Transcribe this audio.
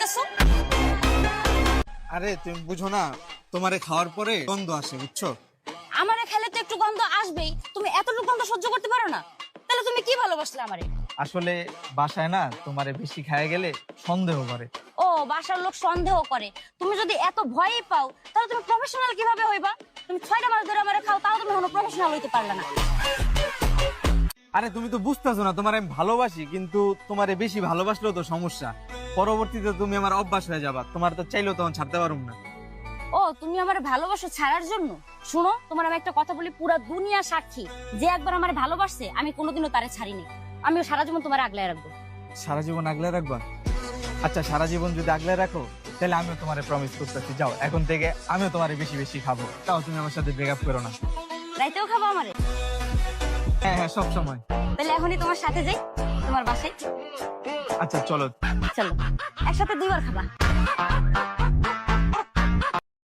আসো? আরে তুমি বুঝো না, তোমারে খাওয়ার পরে গন্ধ আসে, বুঝছো? আমারে খেলে তো একটু গন্ধ আসবেই, তুমি এতটুকু গন্ধ সহ্য করতে পারো না? তাহলে তুমি কি ভালোবাসলে আমারে? আসলে বাসায় না তোমারে বেশি খায় গেলে সন্দেহ করে। ও, বাসার লোক সন্দেহ করে। তুমি যদি এত ভয়ই পাও তাহলে তুমি প্রফেশনাল কিভাবে হইবা? তুমি 6টা মাস ধরে আমারে খাও, তাও তুমি কোনো প্রফেশনাল হইতে পারলা না। আরে তুমি তো বুঝতেছো না, তোমার আমি ভালোবাসি, কিন্তু তোমারে বেশি ভালোবাসলেও তো সমস্যা। পরবর্তীতে তুমি আমার অভ্যাস হয়ে যাবা, তোমার তো চাইলেও তখন ছাড়তে পারুম না। ও, তুমি আমার ভালোবাসো ছাড়ার জন্য? শুনো, তোমার আমি একটা কথা বলি, পুরা দুনিয়া সাক্ষী, যে একবার আমার ভালোবাসছে আমি কোনোদিনও তারে ছাড়িনি। আমিও সারা জীবন তোমার আগলায় রাখবো। সারা জীবন আগলে রাখবা? আচ্ছা, সারা জীবন যদি আগলে রাখো তাহলে আমিও তোমারে প্রমিস করতেছি, যাও এখন থেকে আমিও তোমারে বেশি বেশি খাবো, তাও তুমি আমার সাথে ব্রেকআপ করো না। রাইতেও খাবো আমারে? হ্যাঁ হ্যাঁ, সব সময়। তাহলে এখনই তোমার সাথে যাই, তোমার বাসায়। আচ্ছা চলো। চলো, একসাথে 2বার খাবা।